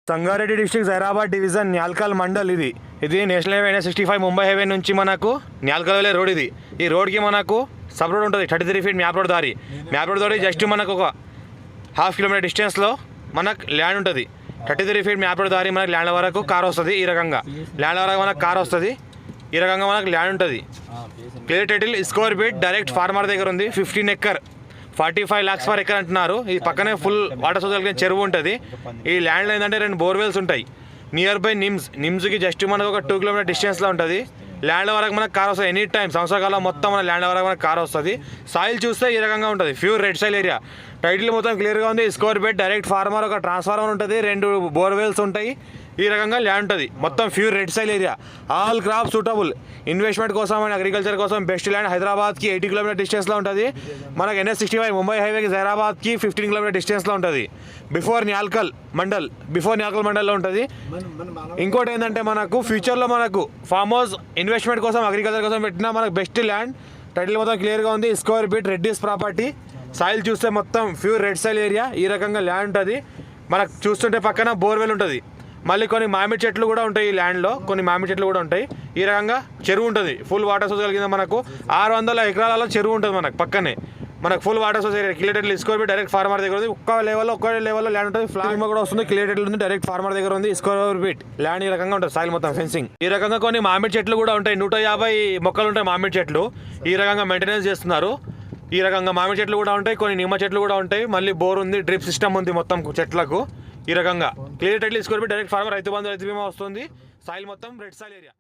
Sangareddy district Zaheerabad division Nyalkal mandal. ఇది national highway 65 Mumbai highway నుంచి మనకు న్యాల్కల్ వెళ్ళే రోడ్. ఈ రోడ్కి మనకు సబ్ రోడ్ ఉంటుంది 33 ఫీట్ మ్యాప్ రోడ్ దారి. మ్యాప్ రోడ్ దారి జస్ట్ మనకు ఒక ½ కిలోమీటర్ డిస్టెన్స్లో మనకు ల్యాండ్ ఉంటుంది. 33 ఫీట్ మ్యాప్ రోడ్ దారి మనకు ల్యాండ్ వరకు కార్ వస్తుంది. ఈ రకంగా ల్యాండ్ వరకు మనకు కార్ వస్తుంది. ఈ రకంగా మనకు ల్యాండ్ ఉంటుంది. Clear title square feet direct farmer దగ్గర ఉంది. 15 ఎకర్ 45 lakhs పర్ ఎకర్ అంటున్నారు. ఈ పక్కనే ఫుల్ వాటర్ సోర్స్ కలిగిన చెరువు ఉంటుంది. ఈ ల్యాండ్లో ఏంటంటే 2 బోర్వెల్స్ ఉంటాయి. నియర్ బై నిమ్స్కి జస్ట్ మనకు ఒక 2 కిలోమీటర్ డిస్టెన్స్లో ఉంటుంది. ల్యాండ్ వరకు మనకు కార్ వస్తుంది. ఎనీ టైం సంవత్సరకాలం మొత్తం మన ల్యాండ్ వరకు మనకు కార్ వస్తుంది. సాయిల్ చూస్తే ఈ రకంగా ఉంటుంది. Pure red soil area. Title మొత్తం క్లియర్గా ఉంది. స్క్వేర్ ఫీట్ డైరెక్ట్ ఫార్మర్, ఒక ట్రాన్స్ఫార్మర్ ఉంటుంది, 2 బోర్వెల్స్ ఉంటాయి. ఈ రకంగా ల్యాండ్ ఉంటుంది. మొత్తం pure red soil area. All crop suitable. Investment కోసం అండ్ అగ్రికల్చర్ కోసం బెస్ట్ ల్యాండ్. హైదరాబాద్కి 80 కిలోమీటర్ డిస్టెన్స్లో ఉంటుంది. మనకు NH65 ముంబై హైవేకి జైరాబాద్కి 15 కిలోమీటర్ డిస్టెన్స్లో ఉంటుంది. బిఫోర్ న్యాల్కల్ మండల్లో ఉంటుంది. ఇంకోటి ఏంటంటే మనకు ఫ్యూచర్లో మనకు ఫామ్ హౌస్ ఇన్వెస్ట్మెంట్ కోసం అగ్రికల్చర్ కోసం పెట్టినా మనకు బెస్ట్ ల్యాండ్. టైటిల్ మొత్తం క్లియర్గా ఉంది. Square feet Reddy's property. Soil చూస్తే మొత్తం ప్యూర్ రెడ్ సాయిల్ ఏరియా. ఈ రకంగా ల్యాండ్ ఉంటుంది. మనకు చూస్తుంటే పక్కన బోర్వెల్ ఉంటుంది. మళ్ళీ కొన్ని మామిడి చెట్లు కూడా ఉంటాయి. ఈ ల్యాండ్లో కొన్ని మామిడి చెట్లు కూడా ఉంటాయి. ఈ రకంగా చెరువు ఉంటుంది. ఫుల్ వాటర్ సోర్స్ కలిగింది. మనకు 600 ఎకరాలలో చెరువు ఉంటుంది. మనకు పక్కనే మనకు full water source area. Clear square feet direct farmer దగ్గర ఉంది. ఒక్క లెవెల్లో ల్యాండ్ ఉంటుంది. ఫ్లాట్ కూడా వస్తుంది. క్లియర్ ఉంది. డైరెక్ట్ ఫార్మర్ దగ్గర ఉంది. స్క్వేర్ ఫీట్ ల్యాండ్ ఈ రకంగా ఉంటుంది. సాయిల్ మొత్తం ఫెన్సింగ్. ఈ రకంగా కొన్ని మామిడి చెట్లు కూడా ఉంటాయి. 150 మొక్కలు ఉంటాయి మామిడి చెట్లు. ఈ రకంగా మెయింటెనెన్స్ చేస్తున్నారు. ఈ రకంగా మామిడి చెట్లు కూడా ఉంటాయి. కొన్ని నిమ్మ చెట్లు కూడా ఉంటాయి. మళ్ళీ బోర్ ఉంది. డ్రిప్ సిస్టమ్ ఉంది మొత్తం చెట్లకు. ఈ రకంగా clear title square feet direct farmer. Rythu Bandhu రైతు బీమా వస్తుంది. సాయిల్ మొత్తం రెడ్ సాయిల్ ఏరియా.